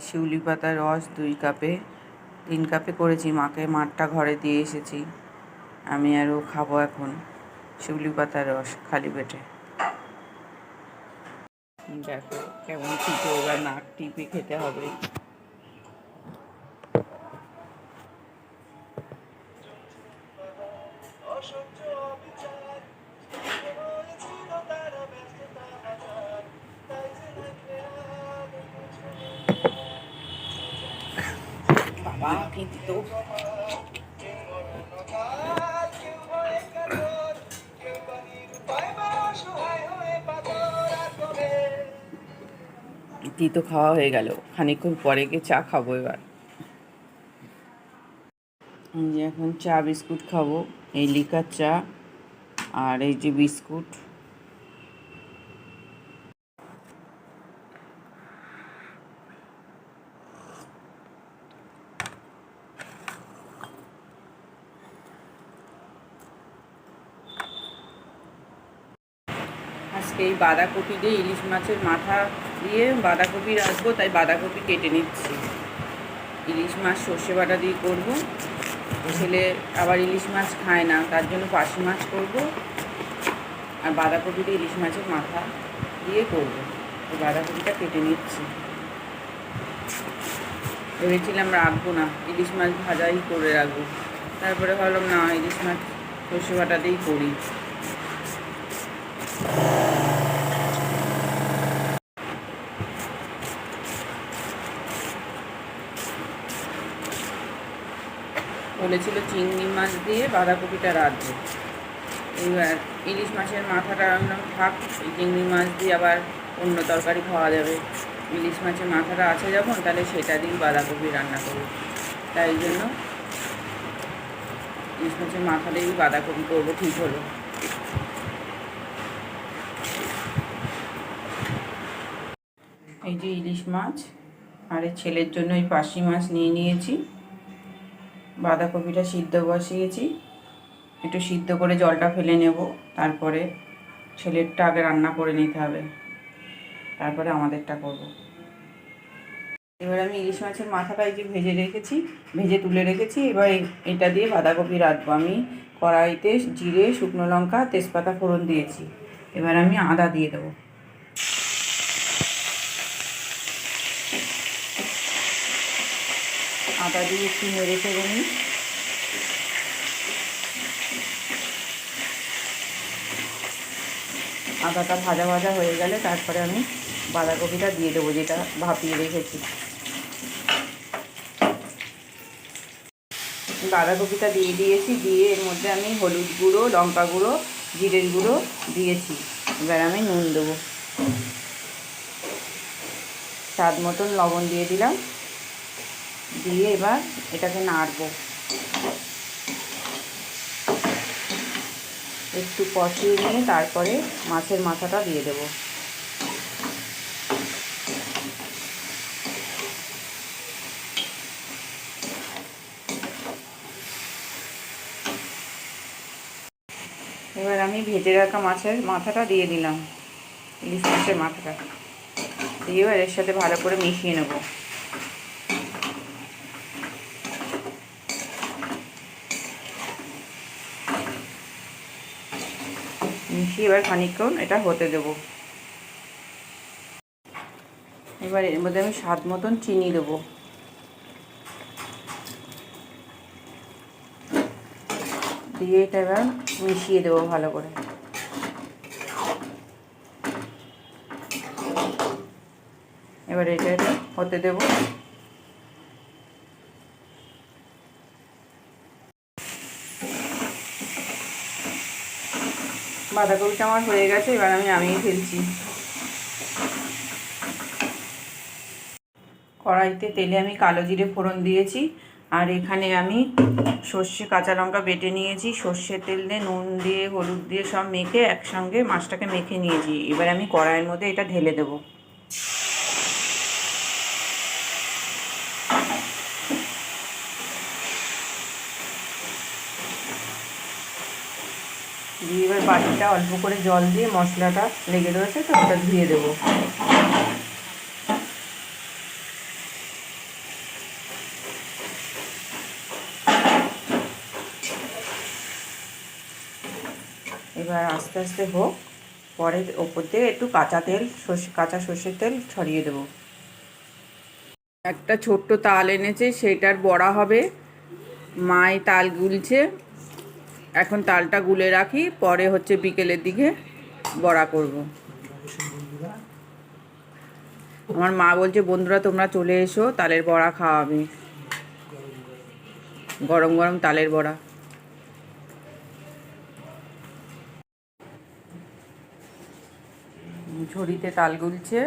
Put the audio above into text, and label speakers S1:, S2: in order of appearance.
S1: শিউলি পাতার রস 2 কাপে 3 কাপে করেছি। মাকে মাঠটা ঘরে দিয়ে এসেছি, আমি আরও খাবো এখন শিউলি পাতার রস খালি পেটে। দেখো কেমন তিতো, এবার নাক টিপে খেতে হবে। বাবা কি তিতো! তিতো খাওয়া হয়ে গেল, খানিকক্ষণ পরে গিয়ে চা খাবো। এবার যে এখন চা বিস্কুট খাবো, এই লিকার চা আর এই যে বিস্কুট। আজকে এই বাঁধাকপি দিয়ে ইলিশ মাছের মাথা দিয়ে বাঁধাকপি রাখবো, তাই বাঁধাকপি কেটে নিচ্ছি। ইলিশ মাছ সর্ষে বাটা দিয়ে করবো। ছেলে আবার ইলিশ মাছ খায় না, তার জন্য পার্শে মাছ করবো, আর বাঁধাকপি দিয়ে ইলিশ মাছের মাথা দিয়ে করবো। তো বাঁধাকপিটা কেটে নিচ্ছি। ভেবেছিলাম রাখবো না, ইলিশ মাছ ভাজাই করে রাখবো, তারপরে ভাবলাম না, ইলিশ মাছ সর্ষে বাটা দিয়েই করি। বলেছিল চিংড়ি মাছ দিয়ে বাঁধাকপিটা রাখবো। এবার ইলিশ মাছের মাথাটা রাখলাম, থাক, এই চিংড়ি মাছ দিয়ে আবার অন্য তরকারি খাওয়া যাবে। ইলিশ মাছের মাথাটা আছে যখন, তাহলে সেটা দিয়েই বাঁধাকপি রান্না করবো। তাই জন্য ইলিশ মাছের মাথা দিয়েই বাঁধাকপি করবো, ঠিক হলো। এই যে ইলিশ মাছ, আর এই ছেলের জন্য এই পার্শে মাছ নিয়ে নিয়েছি। বাঁধাকপিটা সিদ্ধ বসিয়েছি, একটু সিদ্ধ করে জলটা ফেলে নেব, তারপরে ছেলেরটা আগে রান্না করে নিতে হবে, তারপরে আমাদেরটা করব। এবার আমি ইলিশ মাছের মাথাটা এই যে ভেজে তুলে রেখেছি। এবার এটা দিয়ে বাঁধাকপি রাখবো। আমি কড়াইতে জিরে, শুকনো লঙ্কা, তেজপাতা ফোড়ন দিয়েছি। এবার আমি আদা দিয়ে দেবো। আদা দিয়ে একটু নেড়ে চেড়ে নিই। আদাটা ভাজা ভাজা হয়ে গেলে তারপরে আমি বাঁধাকপিটা দিয়ে দেবো, যেটা ভাপিয়ে রেখেছি। বাঁধাকপিটা দিয়ে দিয়েছি, দিয়ে এর মধ্যে আমি হলুদ গুঁড়ো, লঙ্কা গুঁড়ো, জিরের গুঁড়ো দিয়েছি। এবার আমি নুন দেবো, স্বাদ মতন লবণ দিয়ে দিলাম। দিয়ে এবার এটাকে নাড়বো, একটু কষিয়ে নিয়ে তারপরে মাছের মাথাটা দিয়ে দেবো। এবার আমি ভেজে রাখা মাছের মাথাটা দিয়ে দিলাম, ইলিশ মাছের মাথাটা দিয়ে এবার এর সাথে ভালো করে মিশিয়ে নেব। মিশিয়ে এবার খানিকক্ষণ এটা হতে দেব। এবার এর মধ্যে আমি স্বাদ মতন চিনি দেবো। দিয়ে এটা এবার মিশিয়ে দেবো ভালো করে। এবার এটা হতে দেব। বাঁধাকপিটা আমার হয়ে গেছে, এবার আমি নামিয়ে ফেলছি। কড়াইতে তেলে আমি কালো জিরে ফোড়ন দিয়েছি, আর এখানে আমি সর্ষে কাঁচা লঙ্কা বেটে নিয়েছি। সর্ষের তেল দিয়ে নুন দিয়ে হলুদ দিয়ে সব মেখে একসঙ্গে মাছটাকে মেখে নিয়েছি। এবার আমি কড়াইয়ের মধ্যে এটা ঢেলে দেব। দিয়ে এবার বাটিটা অল্প করে জল দিয়ে, মশলাটা লেগে রয়েছে তো ওটা ধুয়ে দেবো। এবার আস্তে আস্তে হোক, পরে ওপর দিয়ে একটু কাঁচা সর্ষের তেল ছড়িয়ে দেবো। একটা ছোট্ট তাল এনেছে, সেটার বড়া হবে। মাই তাল গুলছে, এখন তালটা গুলে রাখি, পরে হচ্ছে বিকেলের দিকে বড়া করব। আমার মা বলছে বন্ধুরা তোমরা চলে এসো, তালের বড়া খাওয়াবে, গরম গরম তালের বড়া। ঝুড়িতে তাল গুলছে।